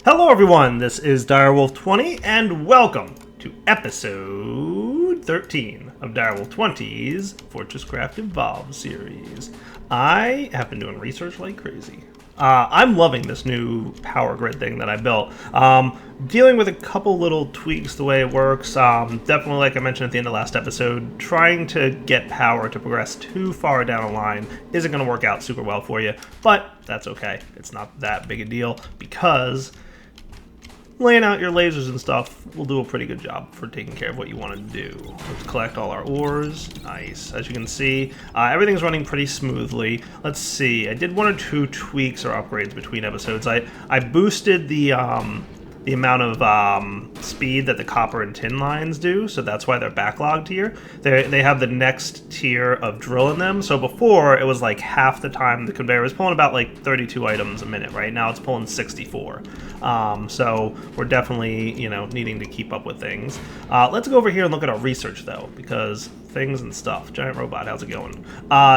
Hello everyone, this is Direwolf20 and welcome to episode 13 of Direwolf20's Fortress Craft Evolved series. I have been doing research like crazy. I'm loving this new power grid thing that I built. Dealing with a couple little tweaks the way it works. Definitely, like I mentioned at the end of last episode, trying to get power to progress too far down a line isn't going to work out super well for you, but that's okay. It's not that big a deal because laying out your lasers and stuff will do a pretty good job for taking care of what you want to do. Let's collect all our ores. Nice. As you can see, everything's running pretty smoothly. Let's see. I did one or two tweaks or upgrades between episodes. I boosted the amount of speed that the copper and tin lines do, so that's why they're backlogged here. They have the next tier of drill in them, so before it was like half the time the conveyor was pulling about like 32 items a minute. Right now it's pulling 64. So we're definitely, needing to keep up with things. Let's go over here and look at our research though, because things and stuff. Giant robot, how's it going?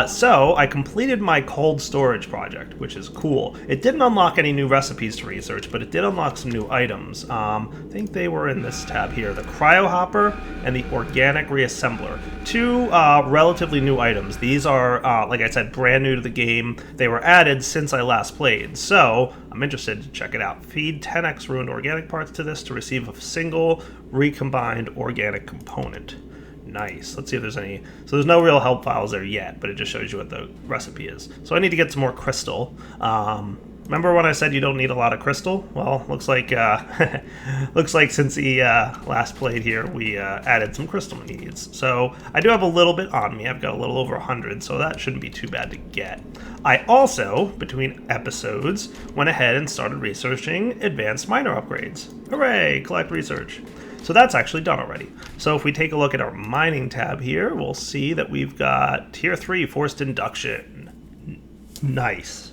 So I completed my cold storage project, which is cool. It didn't unlock any new recipes to research, but it did unlock some new items. I think they were in this tab here, the cryo hopper and the organic reassembler. Two relatively new items. These are, like I said, brand new to the game. They were added since I last played, so I'm interested to check it out. Feed 10x ruined organic parts to this to receive a single recombined organic component. Nice. Let's see if there's any. So there's no real help files there yet, but it just shows you what the recipe is. So I need to get some more crystal. Remember when I said you don't need a lot of crystal? Well, looks like since he last played here, we added some crystal needs. So I do have a little bit on me. I've got a little over 100, so that shouldn't be too bad to get. I also, between episodes, went ahead and started researching advanced miner upgrades. Hooray! Collect research. So that's actually done already. So if we take a look at our mining tab here, we'll see that we've got tier 3 forced induction. Nice.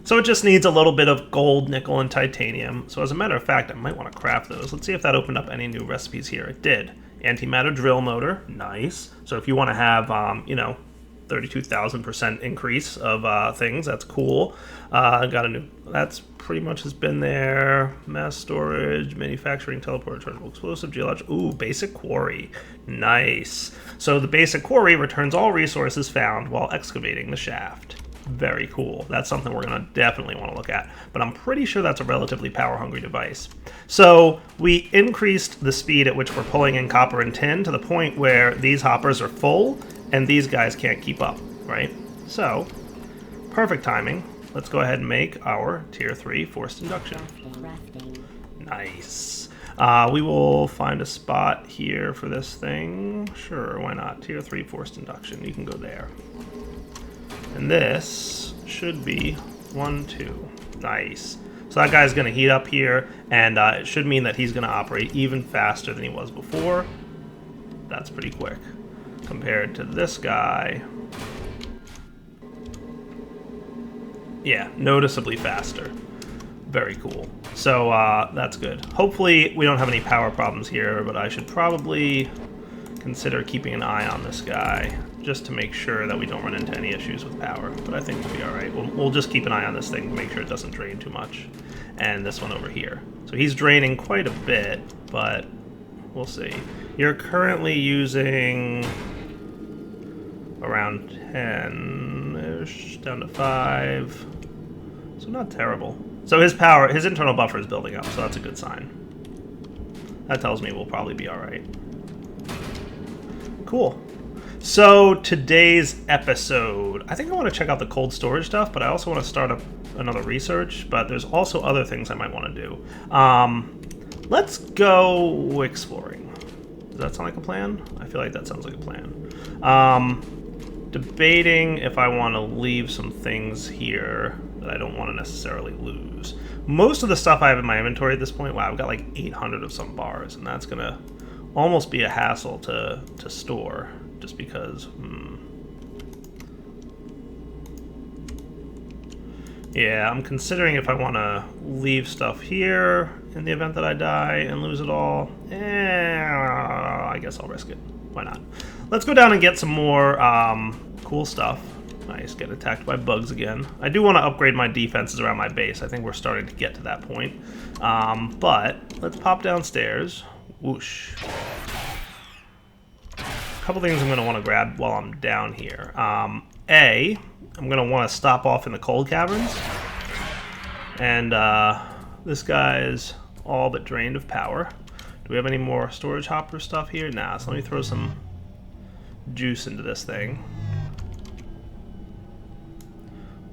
So it just needs a little bit of gold, nickel, and titanium. So as a matter of fact, I might want to craft those. Let's see if that opened up any new recipes here. It did. Antimatter drill motor. Nice. So if you want to have, 32,000% increase of things, that's cool. Got a new, that's pretty much has been there. Mass storage, manufacturing, teleport, rechargeable explosive, geologic. Ooh, basic quarry. Nice. So the basic quarry returns all resources found while excavating the shaft. Very cool. That's something we're going to definitely want to look at, but I'm pretty sure that's a relatively power-hungry device. So we increased the speed at which we're pulling in copper and tin to the point where these hoppers are full and these guys can't keep up, right? So, perfect timing. Let's go ahead and make our tier 3 forced induction. Nice. We will find a spot here for this thing. Sure, why not? Tier 3 forced induction. You can go there. And this should be 1, 2. Nice. So that guy's going to heat up here, and it should mean that he's going to operate even faster than he was before. That's pretty quick. Compared to this guy. Yeah, noticeably faster. Very cool. So that's good. Hopefully we don't have any power problems here, but I should probably consider keeping an eye on this guy just to make sure that we don't run into any issues with power. But I think we'll be all right. We'll just keep an eye on this thing to make sure it doesn't drain too much. And this one over here. So he's draining quite a bit, but we'll see. You're currently using around 10-ish, down to 5. So not terrible. So his power, his internal buffer is building up, so that's a good sign. That tells me we'll probably be all right. Cool. So today's episode, I think I want to check out the cold storage stuff, but I also want to start up another research, but there's also other things I might want to do. Let's go exploring. Does that sound like a plan? I feel like that sounds like a plan. Debating if I want to leave some things here that I don't want to necessarily lose. Most of the stuff I have in my inventory at this point, wow, I've got like 800 of some bars, and that's going to almost be a hassle to store, just because, Yeah, I'm considering if I want to leave stuff here in the event that I die and lose it all. I guess I'll risk it. Why not? Let's go down and get some more cool stuff. Nice, get attacked by bugs again. I do want to upgrade my defenses around my base. I think we're starting to get to that point. But let's pop downstairs. Whoosh. A couple things I'm going to want to grab while I'm down here. I'm going to want to stop off in the cold caverns. And this guy is all but drained of power. Do we have any more storage hopper stuff here? Nah, so let me throw some juice into this thing.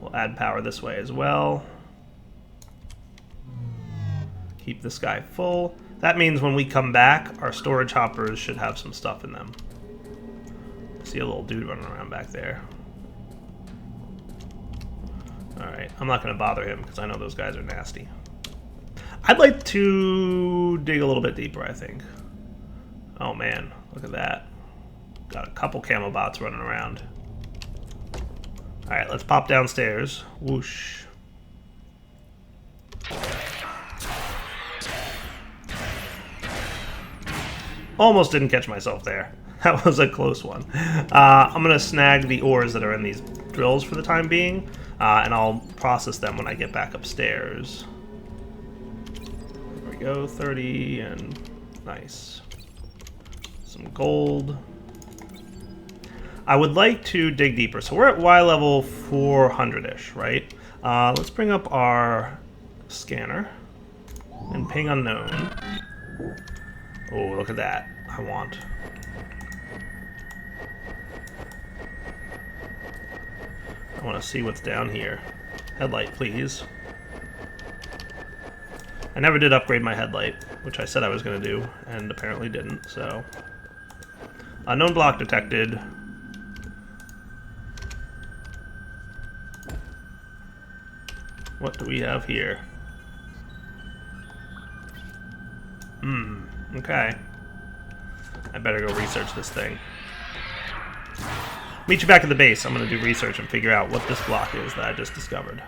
We'll add power this way as well. Keep this guy full. That means when we come back, our storage hoppers should have some stuff in them. See a little dude running around back there. Alright, I'm not going to bother him because I know those guys are nasty. I'd like to dig a little bit deeper, I think. Oh man, look at that. Got a couple camo bots running around. Alright, let's pop downstairs. Whoosh. Almost didn't catch myself there. That was a close one. I'm going to snag the ores that are in these drills for the time being, and I'll process them when I get back upstairs. There we go, 30, and nice. Some gold. I would like to dig deeper. So we're at Y level 400-ish, right? Let's bring up our scanner and ping unknown. Oh, look at that. I want. I want to see what's down here. Headlight, please. I never did upgrade my headlight, which I said I was going to do, and apparently didn't, so. Unknown block detected. What do we have here? Okay. I better go research this thing. Meet you back at the base. I'm going to do research and figure out what this block is that I just discovered.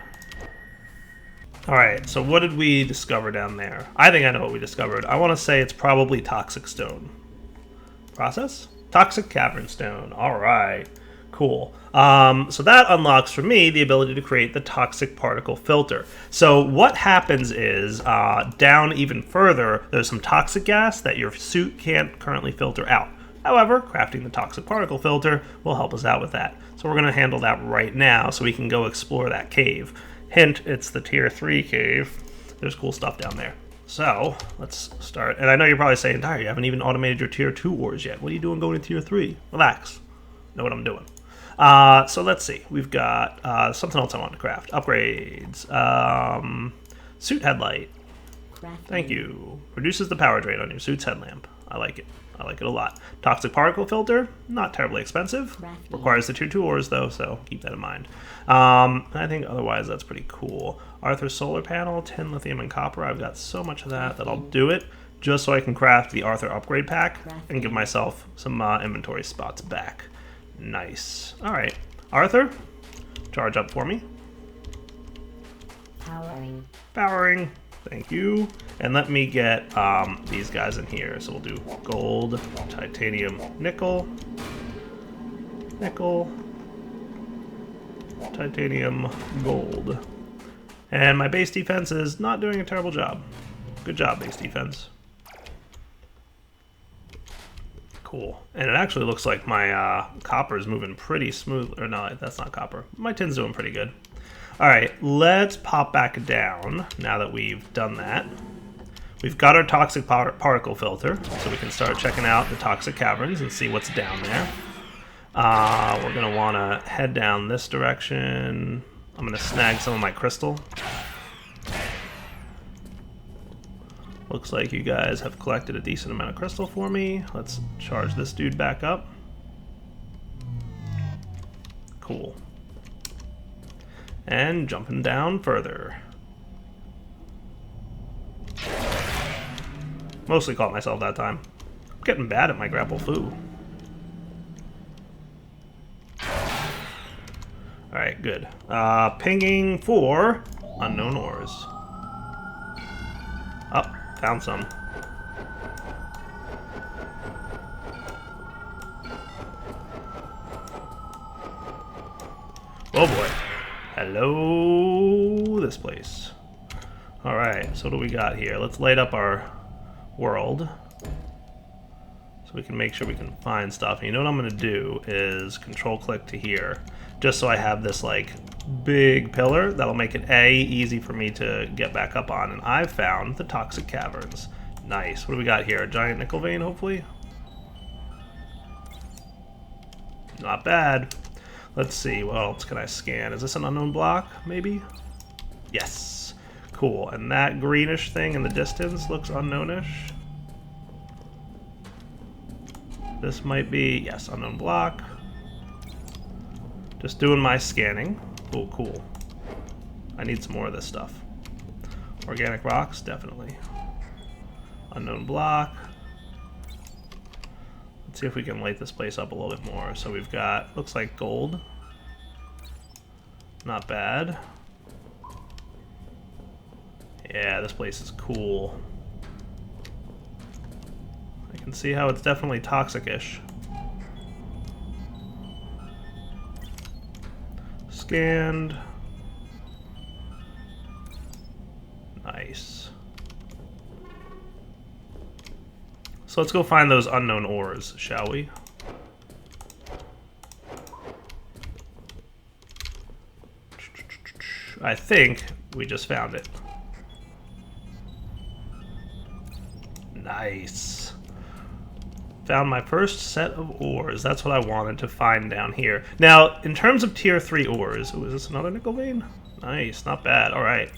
Alright, so what did we discover down there? I think I know what we discovered. I want to say it's probably toxic stone. Process? Toxic cavern stone. Alright. Cool. So that unlocks for me the ability to create the toxic particle filter. So what happens is, down even further, there's some toxic gas that your suit can't currently filter out. However, crafting the toxic particle filter will help us out with that. So we're going to handle that right now so we can go explore that cave. Hint, it's the tier 3 cave. There's cool stuff down there. So let's start. And I know you're probably saying, Dyer, you haven't even automated your tier 2 ores yet. What are you doing going to tier 3? Relax. Know what I'm doing. So let's see. We've got something else I want to craft. Upgrades. Suit headlight. Thank you. Reduces the power drain on your suit's headlamp. I like it. I like it a lot. Toxic particle filter. Not terribly expensive. Requires the tier 2 ores though, so keep that in mind. I think otherwise that's pretty cool. Arthur solar panel, tin, lithium, and copper. I've got so much of that I'll do it just so I can craft the Arthur upgrade pack and give myself some inventory spots back. Nice. Alright. Arthur, charge up for me. Powering. Powering. Thank you. And let me get these guys in here. So we'll do gold, titanium, nickel, nickel, titanium, gold. And my base defense is not doing a terrible job. Good job, base defense. Cool. And it actually looks like my copper is moving pretty smooth. Or no, that's not copper. My tin's doing pretty good. Alright, let's pop back down now that we've done that. We've got our toxic particle filter, so we can start checking out the toxic caverns and see what's down there. We're going to want to head down this direction. I'm going to snag some of my crystal. Looks like you guys have collected a decent amount of crystal for me. Let's charge this dude back up. Cool. And jumping down further. Mostly caught myself that time. I'm getting bad at my grapple foo. Alright, good. Pinging for unknown ores. Oh, found some. Oh boy. Hello, this place. All right, so what do we got here? Let's light up our world so we can make sure we can find stuff. And you know what I'm gonna do is control click to here, just so I have this like big pillar that'll make it easy for me to get back up on. And I've found the toxic caverns. Nice. What do we got here? A giant nickel vein, hopefully? Not bad. Let's see, what else can I scan? Is this an unknown block, maybe? Yes. Cool. And that greenish thing in the distance looks unknownish. This might be, yes, unknown block. Just doing my scanning. Oh, cool. I need some more of this stuff. Organic rocks, definitely. Unknown block. Let's see if we can light this place up a little bit more. So we've got, looks like gold. Not bad. Yeah, this place is cool. I can see how it's definitely toxic-ish. Scanned. Nice. So let's go find those unknown ores, shall we? I think we just found it. Nice. Found my first set of ores. That's what I wanted to find down here. Now, in terms of tier 3 ores, is this another nickel vein? Nice, not bad. All right.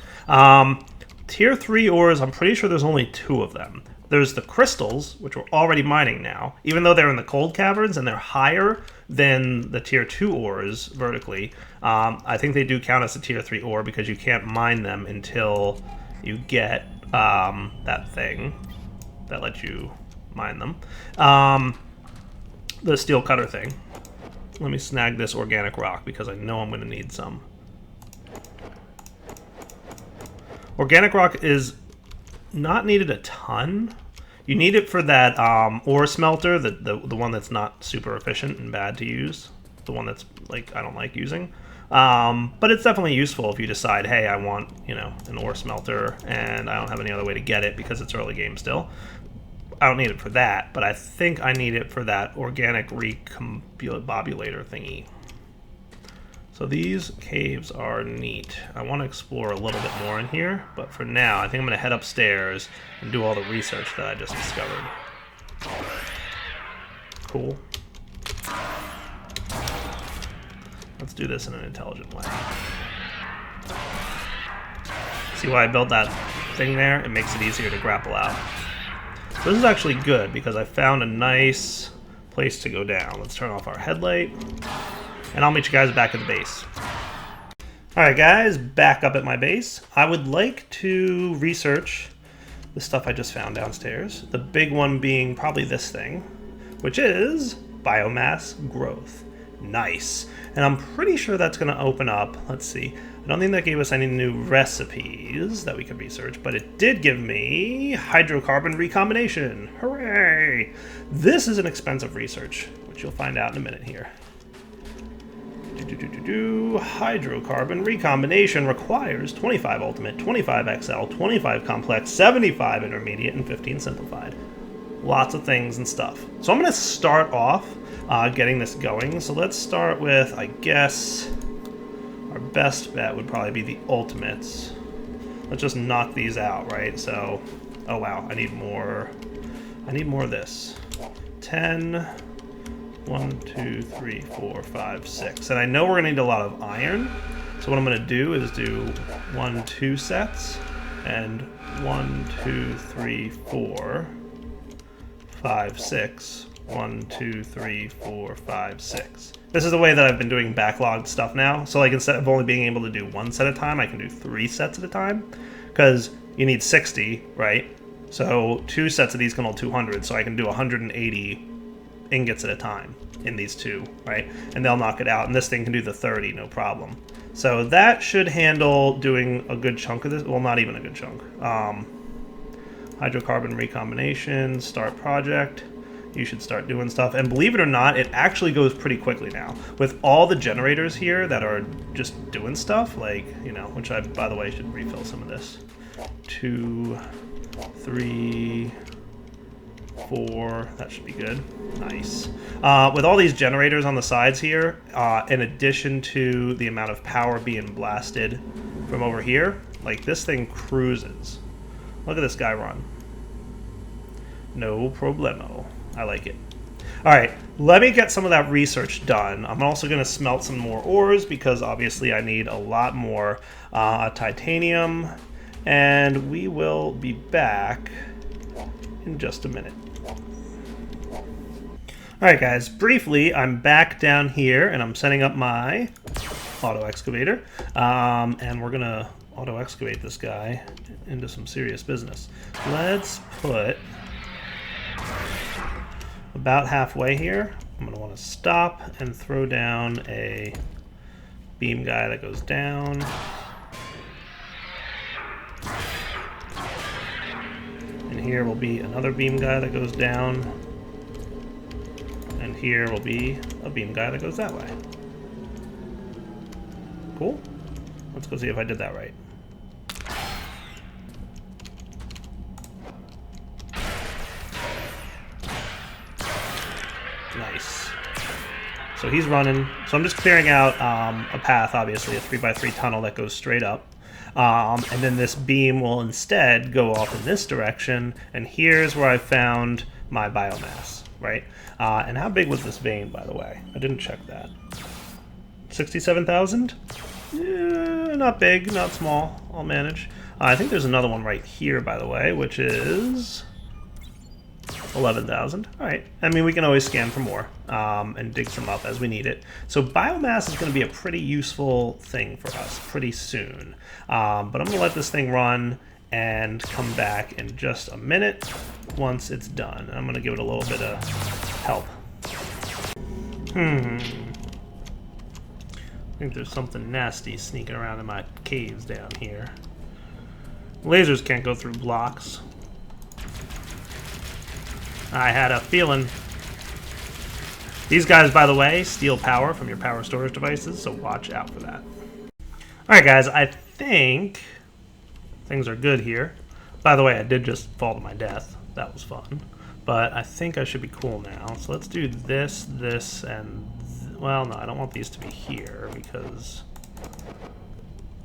Tier 3 ores, I'm pretty sure there's only 2 of them. There's the crystals, which we're already mining now, even though they're in the cold caverns and they're higher than the tier 2 ores vertically. I think they do count as a tier 3 ore because you can't mine them until you get that thing that lets you mine them. The steel cutter thing. Let me snag this organic rock because I know I'm going to need some. Organic rock is not needed a ton. You need it for that ore smelter, the one that's not super efficient and bad to use. The one that's like I don't like using. But it's definitely useful if you decide, hey, I want, you know, an ore smelter and I don't have any other way to get it because it's early game still. I don't need it for that, but I think I need it for that organic recombobulator thingy. So these caves are neat. I want to explore a little bit more in here, but for now, I think I'm going to head upstairs and do all the research that I just discovered. Cool. Let's do this in an intelligent way. See why I built that thing there? It makes it easier to grapple out. So this is actually good because I found a nice place to go down. Let's turn off our headlight. And I'll meet you guys back at the base. Alright guys, back up at my base. I would like to research the stuff I just found downstairs. The big one being probably this thing, which is biomass growth. Nice. And I'm pretty sure that's going to open up, let's see, I don't think that gave us any new recipes that we could research, but it did give me hydrocarbon recombination. Hooray! This is an expensive research, which you'll find out in a minute here. Hydrocarbon recombination requires 25 ultimate, 25 XL, 25 complex, 75 intermediate, and 15 simplified. Lots of things and stuff. So I'm going to start off getting this going. So let's start with, I guess, our best bet would probably be the ultimates. Let's just knock these out, right? So, oh wow, I need more of this. 10... 1, 2, 3, 4, 5, 6. And I know we're going to need a lot of iron. So what I'm going to do is do 1, 2 sets. And 1, 2, 3, 4, 5, 6. 1, 2, 3, 4, 5, 6. This is the way that I've been doing backlogged stuff now. So like instead of only being able to do 1 set at a time, I can do 3 sets at a time. Because you need 60, right? So 2 sets of these can hold 200. So I can do 180 ingots at a time in these 2, right? And they'll knock it out, and this thing can do the 30, no problem. So that should handle doing a good chunk of this. Well, not even a good chunk. Hydrocarbon recombination, start project. you should start doing stuff. And believe it or not, it actually goes pretty quickly now. With all the generators here that are just doing stuff, like, you know, which I, by the way, should refill some of this. 2, 3, 4, that should be good. Nice. With all these generators on the sides here, in addition to the amount of power being blasted from over here, like this thing cruises. Look at this guy run. No problemo. I like it. Alright, let me get some of that research done. I'm also going to smelt some more ores because obviously I need a lot more titanium. And we will be back in just a minute. Alright guys, briefly, I'm back down here and I'm setting up my auto excavator. And we're going to auto excavate this guy into some serious business. Let's put about halfway here. I'm going to want to stop and throw down a beam guy that goes down. And here will be another beam guy that goes down. And here will be a beam guy that goes that way. Cool. Let's go see if I did that right. Nice. So he's running. So I'm just clearing out a path, obviously, a 3x3 tunnel that goes straight up. And then this beam will instead go off in this direction. And here's where I found my biomass, right? And how big was this vein, by the way? I didn't check that. 67,000? Not big, not small. I'll manage. I think there's another one right here, by the way, which is 11,000. All right. I mean, we can always scan for more and dig some up as we need it. So biomass is going to be a pretty useful thing for us pretty soon. But I'm going to let this thing run and come back in just a minute once it's done. I'm going to give it a little bit of help. I think there's something nasty sneaking around in my caves down here. Lasers can't go through blocks. I had a feeling. These guys, by the way, steal power from your power storage devices, so watch out for that. Alright guys, I think things are good here. By the way, I did just fall to my death. That was fun. But I think I should be cool now. So let's do this, this, and... well, no, I don't want these to be here because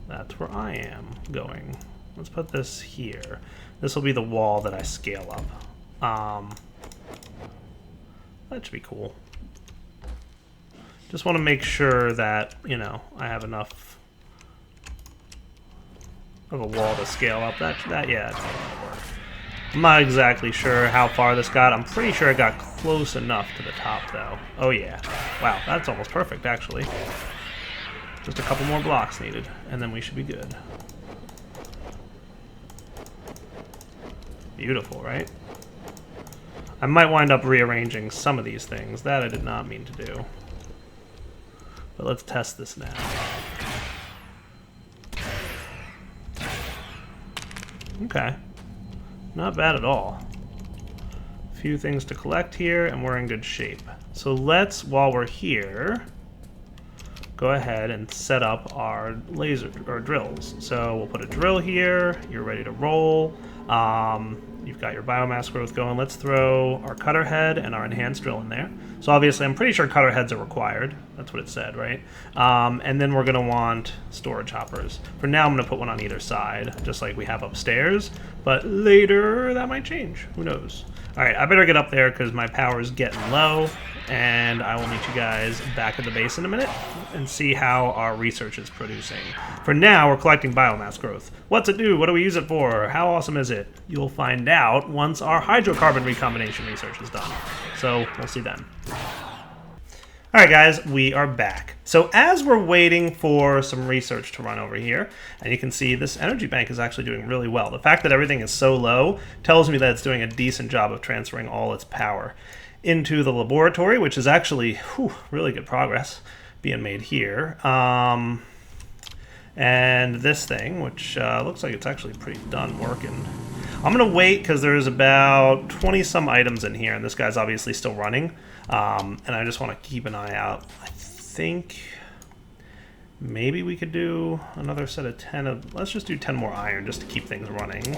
that's where I am going. Let's put this here. This will be the wall that I scale up. That should be cool. Just want to make sure that, you know, I have enough of a wall to scale up. Yeah, that's gonna work. I'm not exactly sure how far this got. I'm pretty sure it got close enough to the top, though. Oh, yeah. Wow, that's almost perfect, actually. Just a couple more blocks needed, and then we should be good. Beautiful, right? I might wind up rearranging some of these things. That I did not mean to do. But let's test this now. Okay. Not bad at all. A few things to collect here, and we're in good shape. So let's, while we're here, go ahead and set up our laser or drills. So we'll put a drill here. You're ready to roll. You've got your biomass growth going. Let's throw our cutter head and our enhanced drill in there. So obviously, I'm pretty sure cutter heads are required. That's what it said, right? And then we're going to want storage hoppers. For now, I'm going to put one on either side, just like we have upstairs. But later, that might change. Who knows? All right, I better get up there because my power is getting low. And I will meet you guys back at the base in a minute and see how our research is producing. For now, we're collecting biomass growth. What's it do? What do we use it for? How awesome is it? You'll find out once our hydrocarbon recombination research is done. So we'll see then. Alright guys, we are back. So as we're waiting for some research to run over here, and you can see this energy bank is actually doing really well. The fact that everything is so low tells me that it's doing a decent job of transferring all its power into the laboratory, which is actually really good progress being made here. And this thing, which looks like it's actually pretty done working. I'm going to wait because there's about 20 some items in here, and this guy's obviously still running. And I just want to keep an eye out. I think maybe we could do another set of 10 of... Let's just do 10 more iron just to keep things running.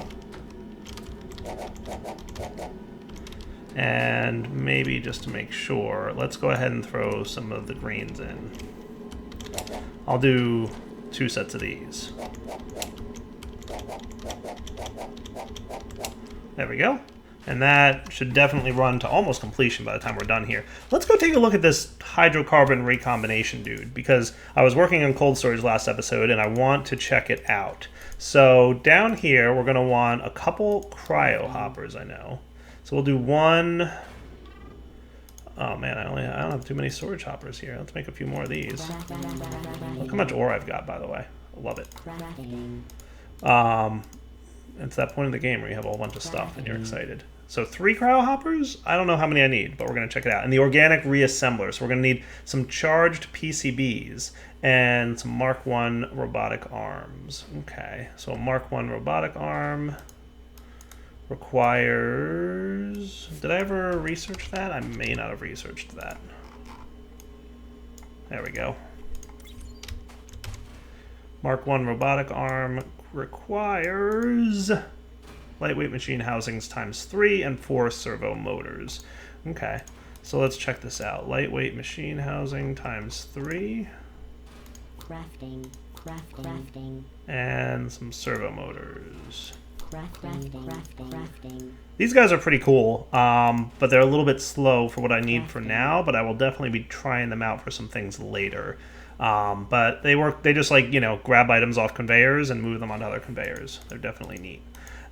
And maybe just to make sure, let's go ahead and throw some of the greens in. I'll do 2 sets of these. There we go. And that should definitely run to almost completion by the time we're done here. Let's go take a look at this hydrocarbon recombination dude, because I was working on cold storage last episode and I want to check it out. So down here, we're going to want a couple cryo hoppers, I know. So we'll do one... Oh man, I don't have too many storage hoppers here. Let's make a few more of these. Look how much ore I've got, by the way. I love it. It's that point in the game where you have a whole bunch of stuff and you're excited. So 3 cryo hoppers? I don't know how many I need, but we're going to check it out. And the organic reassembler. So we're going to need some charged PCBs and some Mark 1 robotic arms. Okay, so a Mark 1 robotic arm requires... Did I ever research that? I may not have researched that. There we go. Mark 1 robotic arm requires lightweight machine housings times 3 and 4 servo motors. Okay, so let's check this out. Lightweight machine housing times 3. Crafting. And some servo motors. Crafting. These guys are pretty cool, but they're a little bit slow for what I need for now, but I will definitely be trying them out for some things later. But they work, they just like, you know, grab items off conveyors and move them onto other conveyors. They're definitely neat.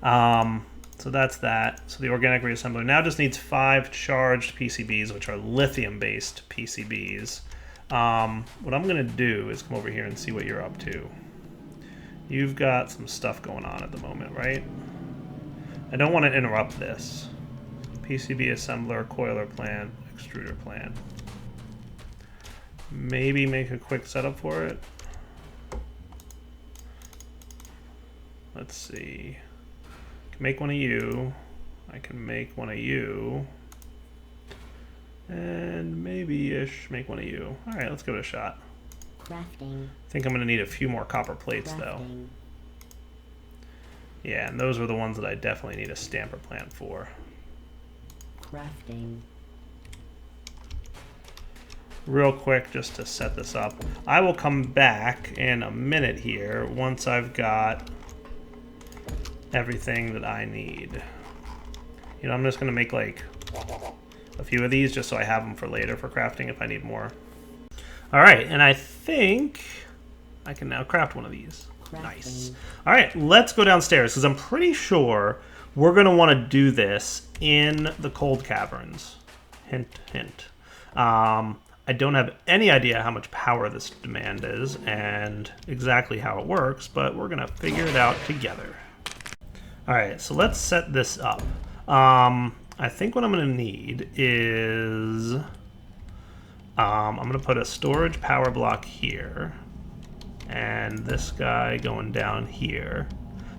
So that's that. So the organic reassembler now just needs 5 charged PCBs, which are lithium-based PCBs. What I'm going to do is come over here and see what you're up to. You've got some stuff going on at the moment, right? I don't want to interrupt this. PCB assembler, coiler plant, extruder plant. Maybe make a quick setup for it. Let's see. I can make one of you. I can make one of you. And maybe-ish make one of you. Alright, let's give it a shot. Crafting. I think I'm going to need a few more copper plates, though. Yeah, and those are the ones that I definitely need a stamper plant for. Crafting. Real quick, just to set this up. I will come back in a minute here once I've got everything that I need. You know, I'm just going to make like a few of these just so I have them for later for crafting if I need more. All right, and I think I can now craft one of these. Nice. All right, let's go downstairs because I'm pretty sure we're going to want to do this in the cold caverns. Hint, hint. I don't have any idea how much power this demand is and exactly how it works, but we're going to figure it out together. All right, so let's set this up. I think what I'm going to need is... I'm going to put a storage power block here and this guy going down here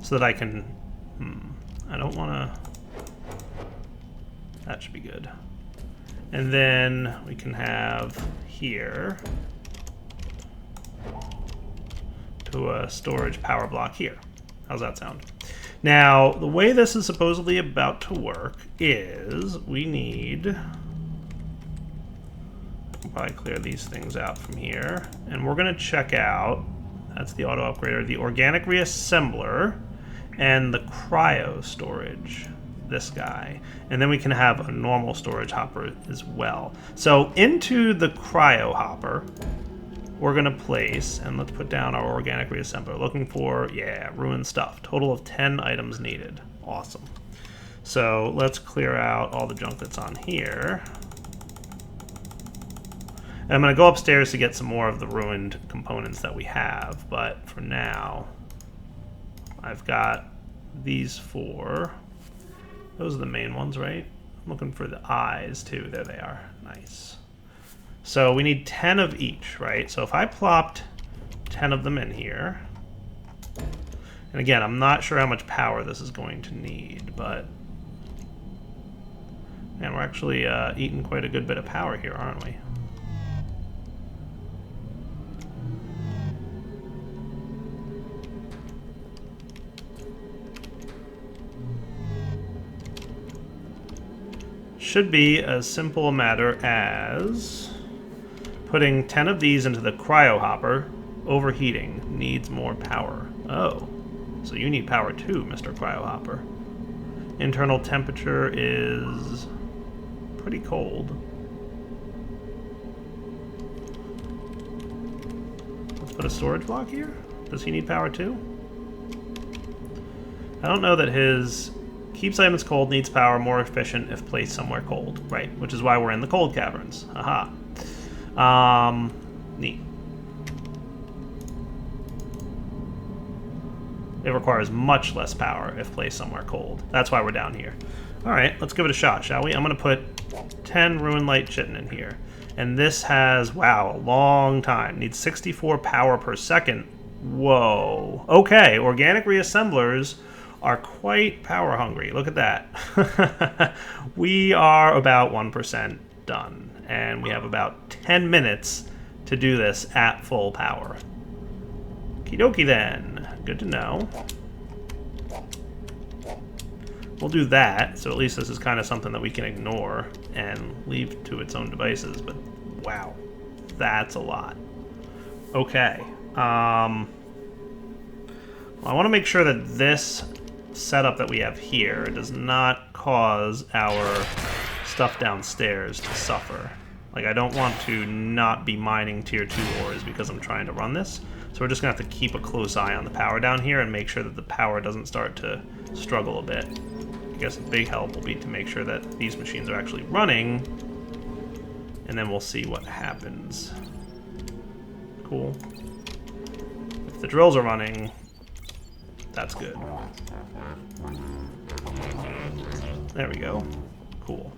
so that I can... I don't want to... That should be good. And then we can have here to a storage power block here. How's that sound? Now, the way this is supposedly about to work is we need... I'll probably clear these things out from here. And we're going to check out, that's the auto upgrader, the organic reassembler and the cryo storage, this guy. And then we can have a normal storage hopper as well. So into the cryo hopper, we're going to place, and let's put down our organic reassembler. Looking for, yeah, ruined stuff. Total of 10 items needed. Awesome. So let's clear out all the junk that's on here. And I'm going to go upstairs to get some more of the ruined components that we have, but for now, I've got these 4. Those are the main ones, right? I'm looking for the eyes, too. There they are. Nice. So we need 10 of each, right? So if I plopped 10 of them in here, And again, I'm not sure how much power this is going to need, but... Man, we're actually eating quite a good bit of power here, aren't we? Should be as simple a matter as putting 10 of these into the cryo hopper. Overheating needs more power. Oh, so you need power too, Mr. Cryo Hopper. Internal temperature is pretty cold. Let's put a storage block here. Does he need power too? I don't know that his keeps items cold, needs power, more efficient if placed somewhere cold. Right, which is why we're in the cold caverns. Aha. Neat. It requires much less power if placed somewhere cold. That's why we're down here. Alright, let's give it a shot, shall we? I'm going to put 10 Ruin Light Chitin in here. And this has, wow, a long time. Needs 64 power per second. Whoa. Okay, organic reassemblers are quite power hungry. Look at that. We are about 1% done. And we have about 10 minutes to do this at full power. Okie dokie then. Good to know. We'll do that, so at least this is kind of something that we can ignore and leave to its own devices, but wow, that's a lot. Okay. I want to make sure that this setup that we have here does not cause our stuff downstairs to suffer. Like, I don't want to not be mining tier 2 ores because I'm trying to run this. So we're just going to have to keep a close eye on the power down here and make sure that the power doesn't start to struggle a bit. I guess a big help will be to make sure that these machines are actually running, and then we'll see what happens. Cool. If the drills are running, that's good. There we go. Cool.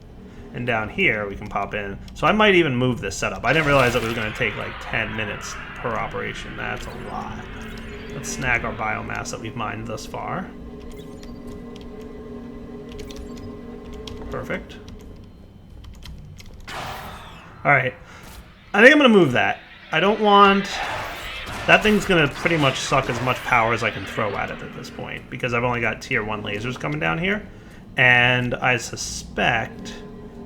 And down here, we can pop in. So I might even move this setup. I didn't realize that it was going to take like 10 minutes per operation. That's a lot. Let's snag our biomass that we've mined thus far. Perfect. Alright. I think I'm going to move that. I don't want... That thing's going to pretty much suck as much power as I can throw at it at this point, because I've only got tier 1 lasers coming down here. And I suspect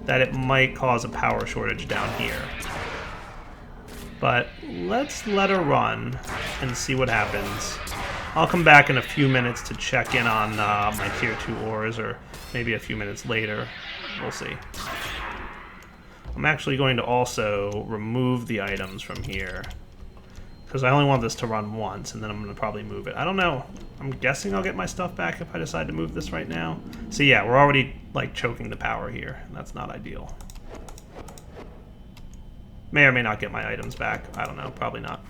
that it might cause a power shortage down here. But let's let her run and see what happens. I'll come back in a few minutes to check in on my tier 2 ores, or maybe a few minutes later. We'll see. I'm actually going to also remove the items from here, because I only want this to run once, and then I'm going to probably move it. I don't know. I'm guessing I'll get my stuff back if I decide to move this right now. So yeah, we're already like choking the power here, and that's not ideal. May or may not get my items back. I don't know. Probably not.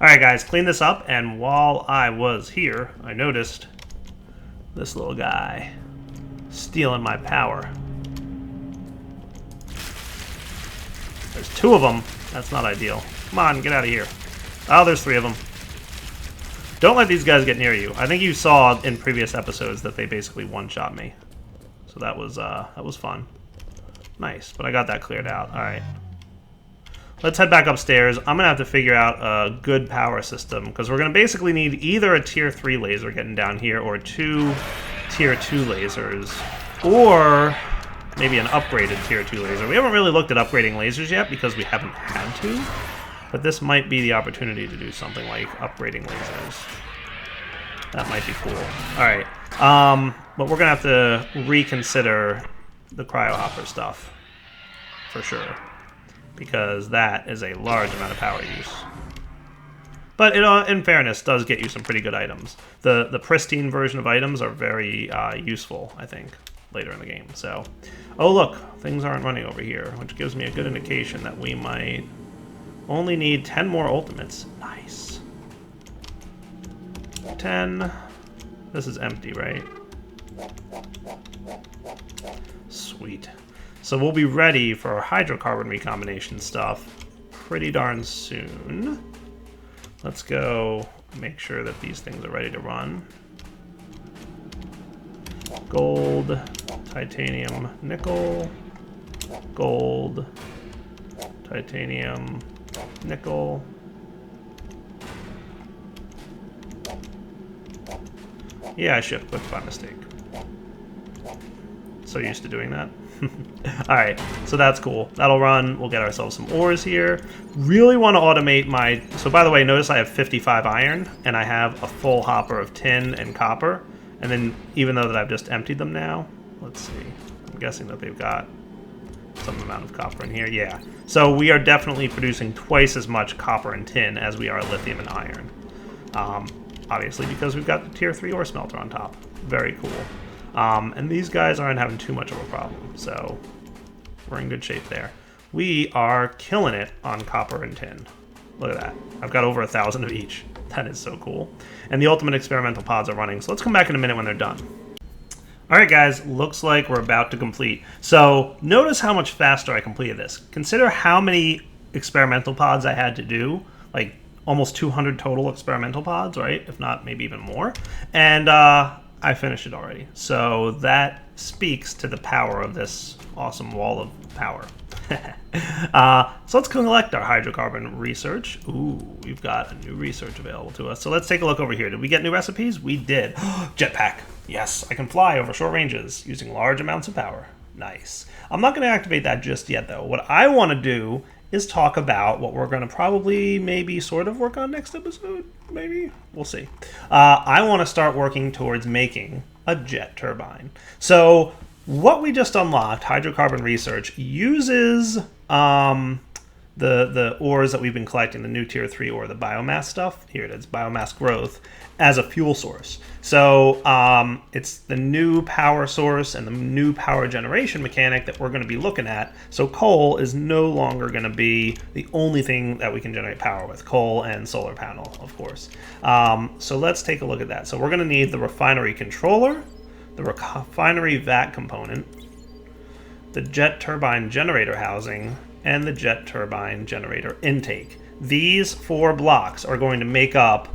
Alright guys, clean this up, and while I was here, I noticed this little guy stealing my power. There's 2 of them. That's not ideal. Come on, get out of here. Oh, there's 3 of them. Don't let these guys get near you. I think you saw in previous episodes that they basically one-shot me. So that was fun. Nice, but I got that cleared out. Alright. Let's head back upstairs. I'm going to have to figure out a good power system, because we're going to basically need either a tier 3 laser getting down here, or 2 tier 2 lasers, or maybe an upgraded tier 2 laser. We haven't really looked at upgrading lasers yet because we haven't had to, but this might be the opportunity to do something like upgrading lasers. That might be cool. Alright, but we're going to have to reconsider the cryohopper stuff, for sure, because that is a large amount of power use. But it, in fairness, does get you some pretty good items. The pristine version of items are very useful, I think, later in the game. So, oh look, things aren't running over here, which gives me a good indication that we might only need 10 more ultimates. Nice. 10. This is empty, right? Sweet. So we'll be ready for our hydrocarbon recombination stuff pretty darn soon. Let's go make sure that these things are ready to run. Gold, titanium, nickel, gold, titanium, nickel. Yeah, I shipped clicked by mistake. So used to doing that. Alright, so that's cool. That'll run. We'll get ourselves some ores here. Really want to automate my... So by the way, notice I have 55 iron, and I have a full hopper of tin and copper. And then, even though that I've just emptied them now, let's see. I'm guessing that they've got some amount of copper in here. Yeah. So we are definitely producing twice as much copper and tin as we are lithium and iron. Obviously, because we've got the tier 3 ore smelter on top. Very cool. And these guys aren't having too much of a problem, so we're in good shape there. We are killing it on copper and tin. Look at that. I've got over 1,000 of each. That is so cool. And the ultimate experimental pods are running, so let's come back in a minute when they're done. Alright guys, looks like we're about to complete. So notice how much faster I completed this. Consider how many experimental pods I had to do, like almost 200 total experimental pods, right? If not, maybe even more. And I finished it already. So that speaks to the power of this awesome wall of power. So let's collect our hydrocarbon research. Ooh, we've got a new research available to us. So let's take a look over here. Did we get new recipes? We did. Jetpack. Yes, I can fly over short ranges using large amounts of power. Nice. I'm not going to activate that just yet, though. What I want to do is talk about what we're going to probably maybe sort of work on next episode. Maybe. We'll see. I want to start working towards making a jet turbine. So what we just unlocked, hydrocarbon research, uses the ores that we've been collecting, the new tier 3 ore, the biomass stuff. Here it is, biomass growth, as a fuel source. So it's the new power source and the new power generation mechanic that we're going to be looking at. So coal is no longer going to be the only thing that we can generate power with. Coal and solar panel, of course. So let's take a look at that. So we're going to need the refinery controller, the refinery vat component, the jet turbine generator housing, and the jet turbine generator intake. These 4 blocks are going to make up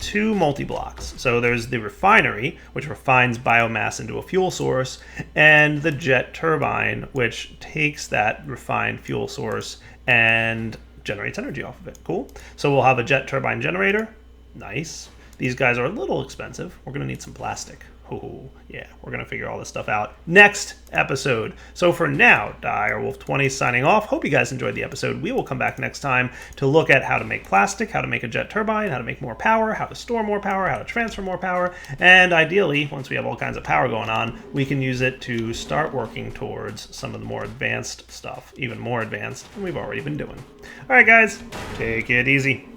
2 multi-blocks. So there's the refinery, which refines biomass into a fuel source, and the jet turbine, which takes that refined fuel source and generates energy off of it. Cool. So we'll have a jet turbine generator. Nice. These guys are a little expensive. We're going to need some plastic. Oh, yeah, we're going to figure all this stuff out next episode. So for now, Direwolf20 signing off. Hope you guys enjoyed the episode. We will come back next time to look at how to make plastic, how to make a jet turbine, how to make more power, how to store more power, how to transfer more power, and ideally, once we have all kinds of power going on, we can use it to start working towards some of the more advanced stuff, even more advanced than we've already been doing. All right, guys, take it easy.